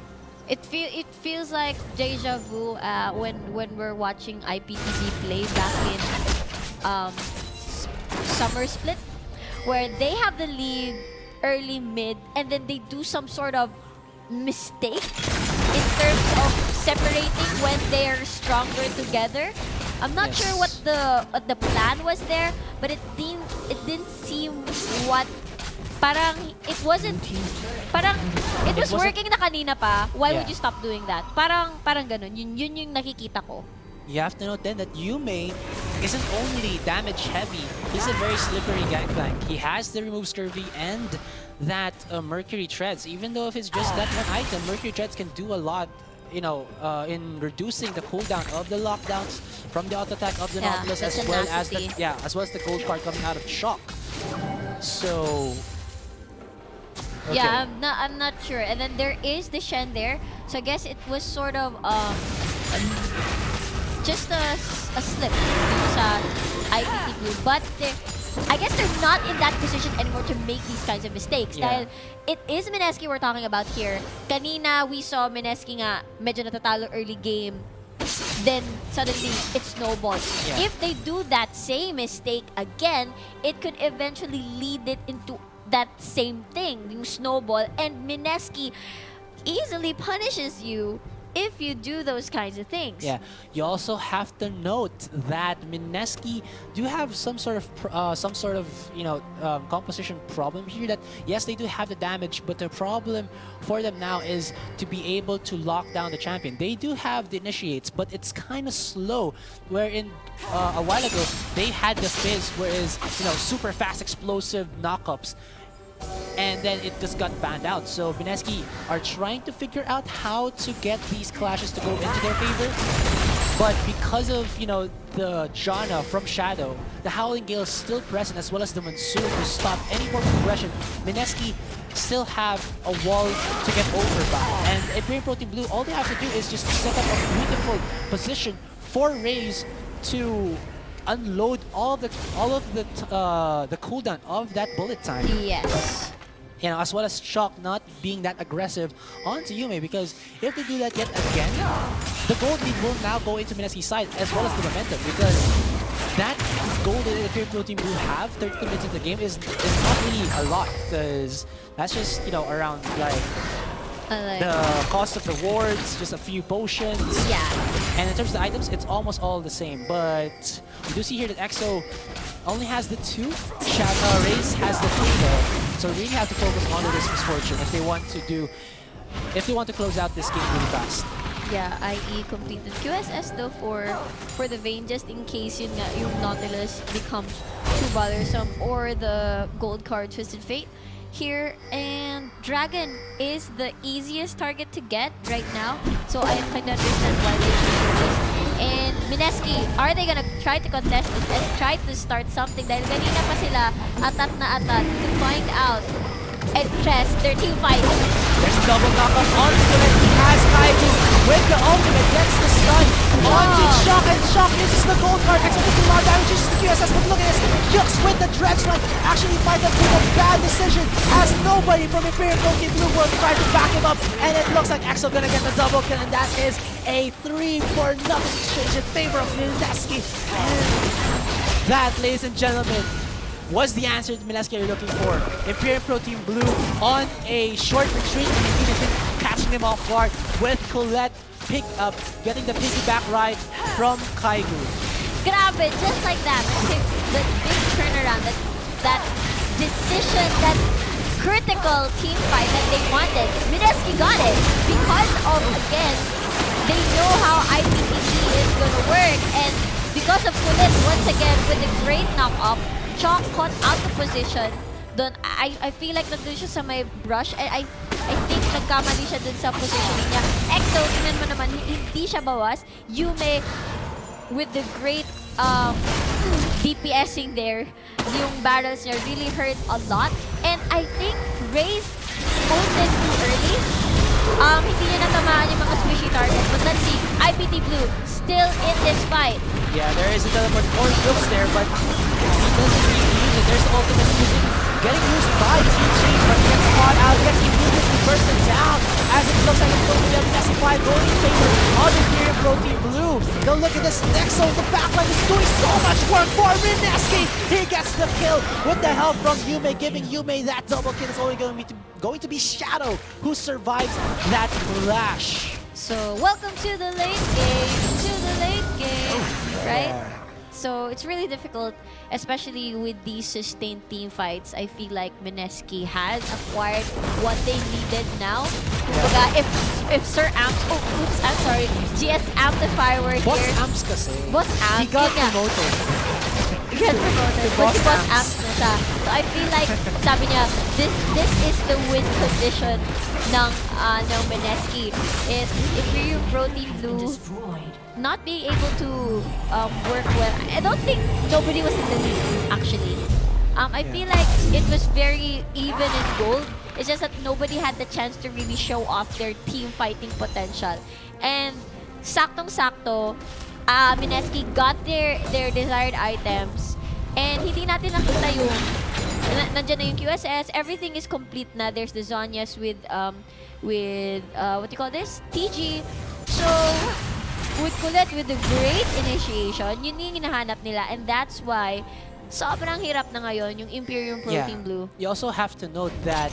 It feels like deja vu when we're watching IPTB play back in Summer Split, where they have the lead early, mid, and then they do some sort of mistake in terms of separating when they're stronger together. I'm not sure what the plan was there, but it didn't seem what it was working na kanina pa. Why would you stop doing that? Parang ganun. Yun yung nakikita ko. You have to note then that Yume isn't only damage heavy, he's a very slippery gangplank. He has the remove scurvy and that Mercury Treads. Even though if it's just that one item, Mercury Treads can do a lot, in reducing the cooldown of the lockdowns from the auto attack of the Nautilus, as well as the gold card coming out of Shock. So okay. Yeah, I'm not sure. And then there is the Shen there. So I guess it was sort of just a slip sa IPTB. But I guess they're not in that position anymore to make these kinds of mistakes. Dahil it is Mineski we're talking about here. Kanina, we saw Mineski nga medyo natatalo early game. Then suddenly it snowballs. Yeah. If they do that same mistake again, it could eventually lead it into that same thing, yung snowball. And Mineski easily punishes you if you do those kinds of things. Yeah, you also have to note that Mineski do have some sort of composition problem here. That yes, they do have the damage, but the problem for them now is to be able to lock down the champion. They do have the initiates, but it's kind of slow. Wherein a while ago they had the Fizz, whereas super fast explosive knockups. And then it just got banned out. So Mineski are trying to figure out how to get these clashes to go into their favor. But because of, the Janna from Shadow, the Howling Gale is still present, as well as the Monsoon to stop any form of progression. Mineski still have a wall to get over by. And Imperial Pro Team Blue, all they have to do is just set up a beautiful position for Raze to unload all of the cooldown of that bullet time. Yes. You know, as well as Shock not being that aggressive onto Yume, because if they do that yet again, the gold lead will now go into Mineski's side as well as the momentum, because that gold that the Imperial Pro Team Blue have 30 minutes into the game is not really a lot, because that's just, you know, around like the cost of the wards, just a few potions. Yeah. And in terms of the items, it's almost all the same. But we do see here that EXO only has the 2. Raze has the 3 though. So really have to focus on this misfortune if they want to close out this game really fast. Yeah, IE completed QSS though for the Vayne, just in case yun nga, yung Nautilus becomes too bothersome, or the gold card Twisted Fate here. And Dragon is the easiest target to get right now, so I can understand why they choose this. And Mineski, are they gonna try to contest this and try to start something? Dahil kanina pa sila atat na atat to find out and test their team fight. There's a double knockup on Skillet. He has Kaiju with the ultimate, gets the stun onto Shock, and Shock uses the gold card. Except for lot of damage, uses the QSS, but look at this. Yux with the Dredge Line actually might have been a bad decision, as nobody from Imperial Pro Team Blue will try to back him up, and it looks like EXO gonna get the double kill, and that is a 3-0 exchange in favor of Mineski. And that, ladies and gentlemen, was the answer that Mineski are looking for. Imperial Pro Team Blue on a short retreat, and Infinity catching him off guard with Colette getting the piggyback ride from Kaigu. Grabe, just like that. The big turnaround, that decision, that critical team fight that they wanted. Mineski got it because of, again, they know how IPTB is gonna work, and because of Colette, once again, with a great knock-up, Shock caught out the position. Doon, I feel like nandun siya sa may brush. I think nagkamali siya dun sa positioning niya. EXO, tingnan mo naman, hindi siya bawas. Yume, with the great DPSing there, yung barrels niya really hurt a lot. And I think Raze ulted too early. Hindi niya natamaan yung mga squishy targets. But let's see, IPT Blue still in this fight. Yeah, there is a teleport for Brooks there, but he doesn't really use it. There's the ultimate music getting used by Team Change, but gets caught out, gets immediately bursted down, as it looks like it's going to be a Messi-5 going in favor of Imperial Pro Team Blue. Now look at this Nexo, the backline is doing so much work for Mineski. He gets the kill with the help from Yume, giving Yume that double kill. It's only going to be Shadow who survives that flash. So, welcome to the late game, right? Yeah. So, it's really difficult, especially with these sustained team fights. I feel like Mineski has acquired what they needed now. Kumbaga, if Sir Amps, I'm sorry, GS Amplifier were Boss here. Amps kasi. Boss Amps, He got yun nga. promoted. He got promoted, but si Boss Amps na siya. So, I feel like, sabi niya, this is the win condition ng Mineski. It's Imperial Pro Team Blue not being able to work well. I don't think nobody was in the lead, actually. I feel like it was very even in gold. It's just that nobody had the chance to really show off their team fighting potential. And saktong-sakto, Mineski got their desired items, and hindi natin nakita yung nandiyan na yung QSS. Everything is complete na. There's the Zonyas with what do you call this? TG. So with Colette with the great initiation, yun yung hinahanap nila, and that's why sobrang hirap na ngayon yung Imperial Pro Team Blue. You also have to note that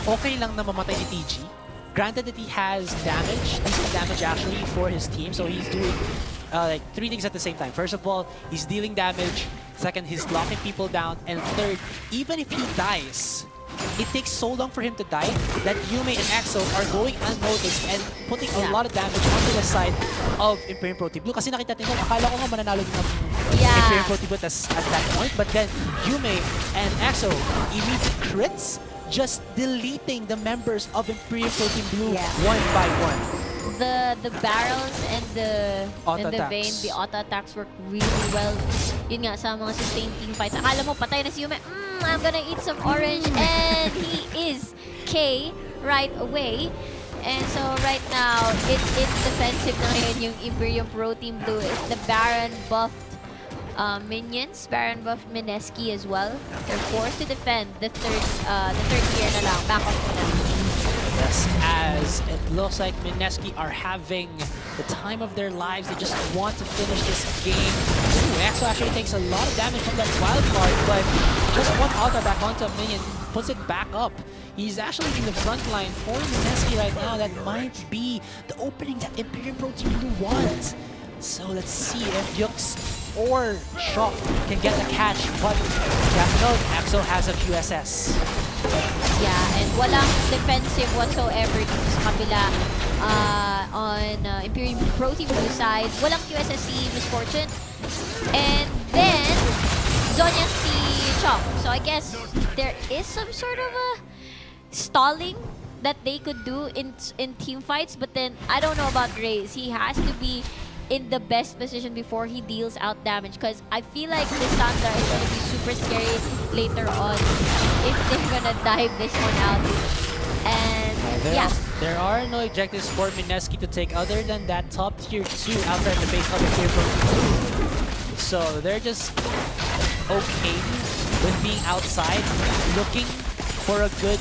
okay lang na mamatay ni TG. Granted that he has damage, decent damage actually for his team, so he's doing like 3 things at the same time. First of all, he's dealing damage. Second, he's locking people down. And third, even if he dies, it takes so long for him to die that Yume and EXO are going unnoticed and putting a lot of damage onto the side of Imperial Pro Team Blue. Kasi nakita natin, akala ko nga mananalo din ng Imperial Pro Team Blue at that point. But then, Yume and EXO immediately crits, just deleting the members of Imperial Pro Team Blue one by one. The barrels and the Vayne, the auto attacks work really well. Yun nga, sa mga sustained team fights. Akala mo, patay na si Yume. I'm gonna eat some orange. And he is K right away. And so right now, it's defensive na ngayon yung Imperial Pro Team Blue. It's the Baron buffed minions, Baron buff, Mineski as well. They're forced to defend the third tier na lang. Back off muna. Yes, as it looks like Mineski are having the time of their lives. They just want to finish this game. Ooh, Exo actually takes a lot of damage from that wild card, but just one auto back onto a minion puts it back up. He's actually in the front line for Mineski right now. That might be the opening that Imperium Pro Team Blue want. So let's see if Yux or Shock can get the catch, but no, Exo has a QSS. Yeah, and walang defensive whatsoever dito sa kabila on Imperium Pro Team Blue side. Walang QSSC Misfortune. And then, Zonya si Shock. So I guess there is some sort of a stalling that they could do in team fights, but then I don't know about Raze. He has to be in the best position before he deals out damage, because I feel like Lissandra is going to be super scary later on if they're going to dive this one out. And there are no objectives for Mineski to take other than that top tier 2 outside the base of the tier 4. So they're just okay with being outside, looking for a good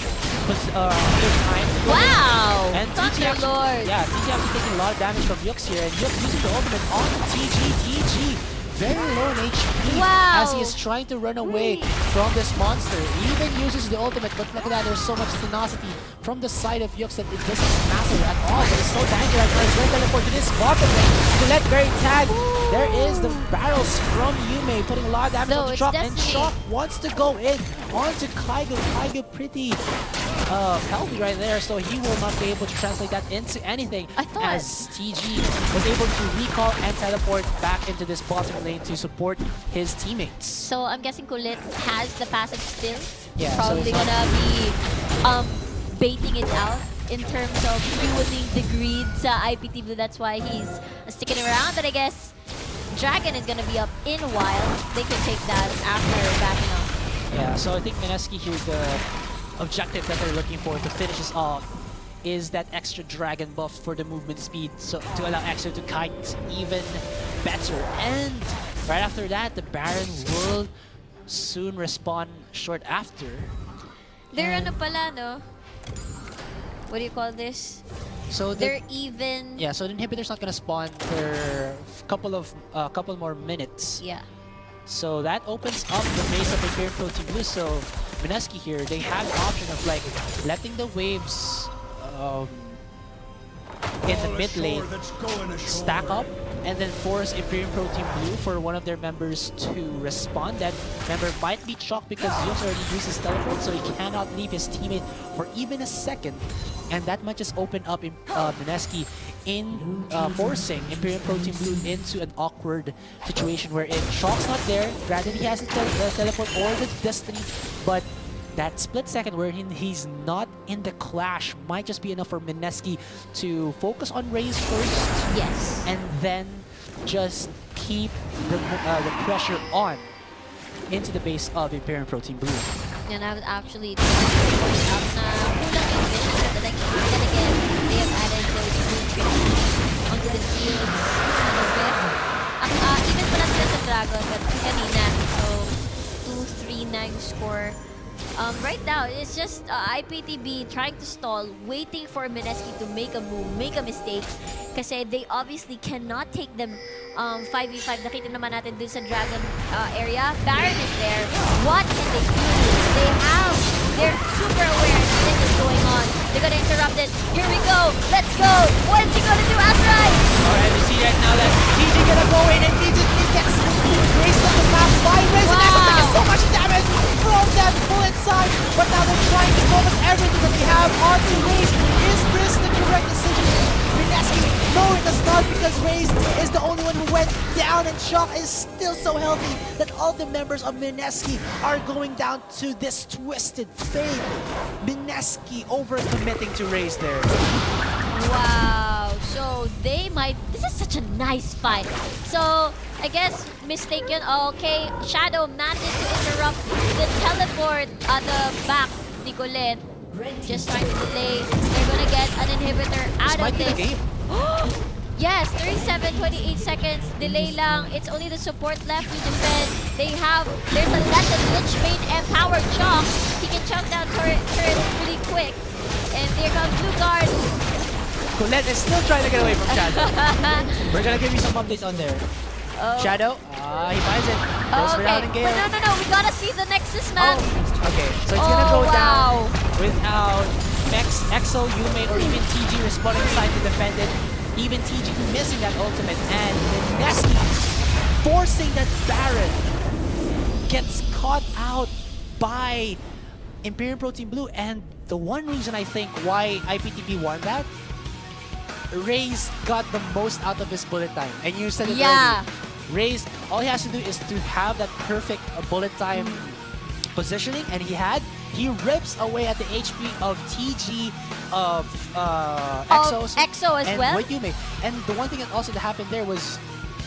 time. wow! And TG actually, TG actually taking a lot of damage from Yux here, and Yux using the ultimate on TG. Very low in HP as he is trying to run away from this monster. He even uses the ultimate, but look at that, there's so much tenacity from the side of Yux that it doesn't matter at all. But it's so dangerous right now. He's going to teleport to this bottom lane to let Berry tag. There is the barrels from Yume putting a lot of damage onto Shock, and Shock wants to go in onto Kaigo. Kaigo pretty healthy right there, so he will not be able to translate that into anything as TG was able to recall and teleport back into this bottom lane to support his teammates. So I'm guessing Kulit has the passive still. Yeah, probably so gonna be baiting it out in terms of fueling the greed sa IPTB. That's why he's sticking around, but I guess Dragon is gonna be up in a while. They can take that after backing off. Yeah, so I think Mineski here, the objective that they're looking for to finish this off is that extra Dragon buff for the movement speed, so to allow Exo to kite even better. And right after that, the Baron will soon respawn short after. They're ano pala, no? What do you call this? So they're even. Yeah, so the inhibitor's not gonna spawn for a couple more minutes. Yeah. So that opens up the base of Imperium Pro Team Blue. So Mineski here, they have the option of like letting the waves in the mid lane stack up and then force Imperium Pro Team Blue for one of their members to respond. That member might be shocked because Yux already used his teleport, so he cannot leave his teammate for even a second. And that might just open up Mineski in forcing Imperium Pro Team Blue into an awkward situation wherein Shock's not there, granted he has the teleport or the Destiny, but that split second where he's not in the clash might just be enough for Mineski to focus on Raze first. Yes. And then just keep the pressure on into the base of Imperium Pro Team Blue. And I was actually point out na kulang yung vision, but then again, they have added those blue tricks onto the fields a little bit. Even pala sila sa Dragon, but kanina, so 2-3-9 score. Right now, it's just IPTB trying to stall, waiting for Mineski to make a move, make a mistake. Kasi they obviously cannot take them 5v5. Nakita naman natin dun sa Dragon area. Baron is there. What can they do? They're super aware of what is going on. They're gonna interrupt it. Here we go. Let's go. What is he gonna do, Azrai? Alright, we see right now that TG gonna go in and TG gets raised on the map by Raze, and Echo taking so much damage from that bullet side. But now they're trying to focus everything that they have onto Raze. Is this the correct decision? Mineski, no, it does not, because Raze is the only one who went down, and Shock is still so healthy that all the members of Mineski are going down to this twisted fate. Mineski overcommitting to Raze there. Wow, so they might. This is such a nice fight. So I guess mistaken. Okay, Shadow manages to interrupt the teleport at the back. Nicolette just trying to delay. They're gonna get an inhibitor out of this. This might be the game. Yes, 37, 28 seconds. Delay lang. It's only the support left to defend. There's a lesson Lich Bane and Power Chunk. He can chunk down turret really quick. And here comes Blue Guard. Colette is still trying to get away from Shadow. We're gonna give you some updates on there. Oh. Shadow, he finds it. Goes for down and Gale. But no, we gotta see the Nexus, man. Okay, so it's gonna go wow. down without Exo, Yume, or even TG responding aside to defend it. Even TG missing that ultimate, and Mineski forcing that Baron gets caught out by Imperium Pro Team Blue. And the one reason I think why IPTB won that, Raze got the most out of his bullet time. And you said it already. Raze, all he has to do is to have that perfect bullet time positioning, and he rips away at the HP of TG, of Exo as well. And the one thing that also happened there was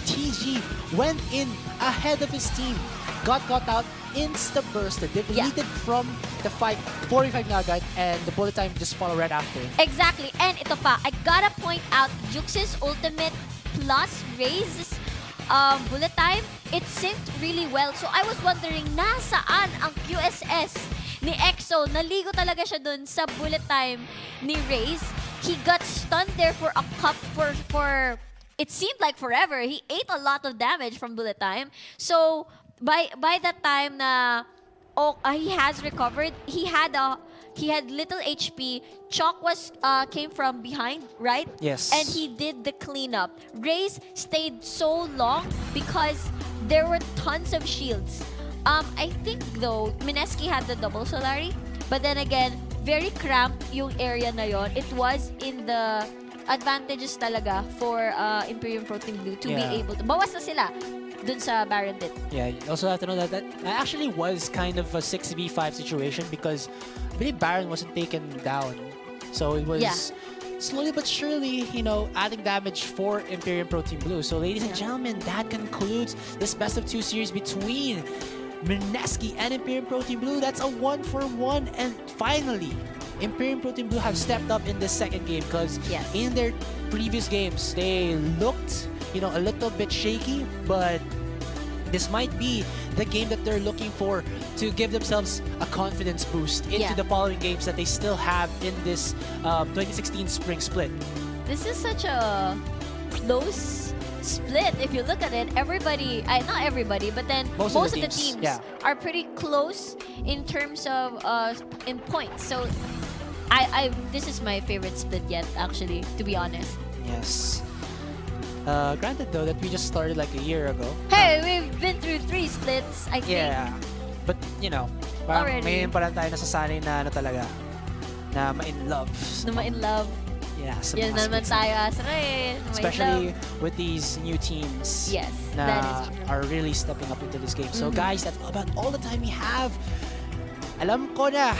TG went in ahead of his team, got out, insta-bursted, deleted from the fight, 45 na agad, and the bullet time just followed right after. Exactly, and ito pa, I gotta point out, Jux's ultimate plus Raze's bullet time, it synced really well. So I was wondering, nasaan ang QSS ni Exo? Naligo talaga siya dun sa bullet time ni Raze. He got stunned there for a cup for it seemed like forever. He ate a lot of damage from bullet time. So by that time na he has recovered, he had little HP. Chalk came from behind, right? Yes. And he did the cleanup. Raze stayed so long because there were tons of shields. I think though, Mineski had the double Solari, but then again, very cramped yung area na yon. It was in the advantages talaga for Imperium Pro Team Blue to be able to. Bawas na sila dun sa Baron dit. Yeah, you also have to know that actually was kind of a 6v5 situation because I believe Baron wasn't taken down. So it was slowly but surely, adding damage for Imperium Pro Team Blue. So ladies and gentlemen, that concludes this best of 2 series between Mineski and Imperium Pro Team Blue. That's a 1-for-1, and finally, Imperium Pro Team Blue have stepped up in this second game because in their previous games, they looked, a little bit shaky, but this might be the game that they're looking for to give themselves a confidence boost into the following games that they still have in this 2016 Spring Split. This is such a close split. If you look at it, everybody, not everybody, but then most of the teams are pretty close in terms of in points. So this is my favorite split yet, actually, to be honest. Yes. Granted though that we just started like a year ago. Hey, we've been through 3 splits, I think. Yeah. But parang ngayon pa lang tayo nasasanay na talaga na ma-in love. Na ma-in love. Yeah, yan naman tayo Asrael. Especially with these new teams na are really stepping up into this game. So guys, that's about all the time we have. Alam ko na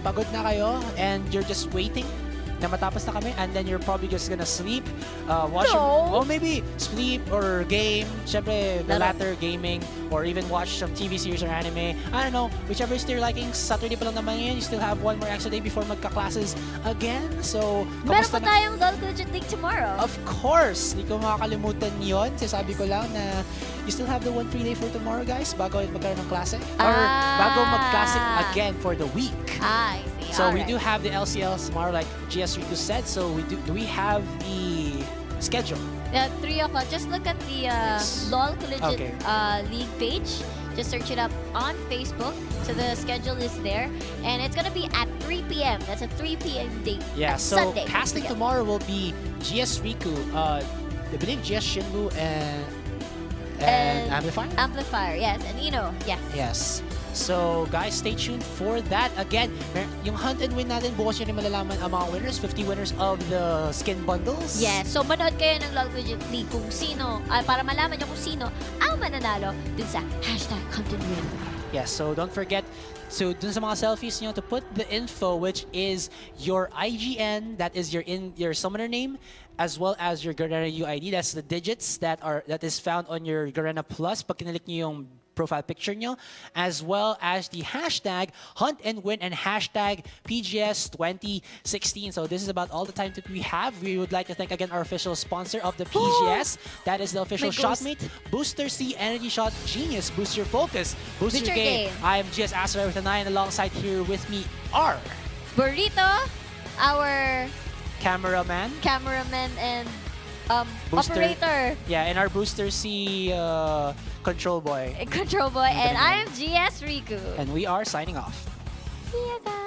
pagod na kayo and you're just waiting na matapos na kami, and then you're probably just gonna sleep, or maybe sleep or game. Syempre, the latter, gaming, or even watch some TV series or anime. I don't know, whichever is your liking. Saturday pa lang naman yun. You still have 1 more extra day before magka-classes again. So, meron pa tayong LOL Collegiate League tomorrow. Of course! Di ko makakalimutan yun. Sabi ko lang na you still have the 1 free day for tomorrow, guys, bago magkaroon ng klase. Or bago mag-klase again for the week. I see. So we do have the LCLs tomorrow, like GS Riku said. So do we have the schedule? 3 o'clock. Just look at the LOL Collegiate League page. Just search it up on Facebook. So the schedule is there, and it's gonna be at 3 p.m. That's a 3 p.m. date. Yeah. So Sunday, casting tomorrow will be GS Riku, I believe GS Shinbu and Amplifier. Amplifier, yes, and yes. Yes. So, guys, stay tuned for that. Again, yung hunt and win natin, bukas yun yung malalaman ang mga winners, 50 winners of the skin bundles. Yes. So, manood kayo ng LOL Collegiate League kung sino, para malaman nyo kung sino ang mananalo dun sa #hunt and win. Yes, so don't forget to dun sa mga selfies nyo to put the info, which is your IGN, that is your summoner name, as well as your Garena UID. That's the digits that is found on your Garena Plus. Pag kinilik nyo yung profile picture nyo, as well as the hashtag Hunt and Win and hashtag PGS 2016. So this is about all the time that we have. We would like to thank again our official sponsor of the PGS. That is the official Shotmate Booster C Energy Shot Genius. Boost your focus, boost your game. I am GS Astra with a 9, alongside here with me are Burrito, our cameraman and operator. Yeah, and our Booster C control boy. And I'm GS Riku. And we are signing off. See ya guys.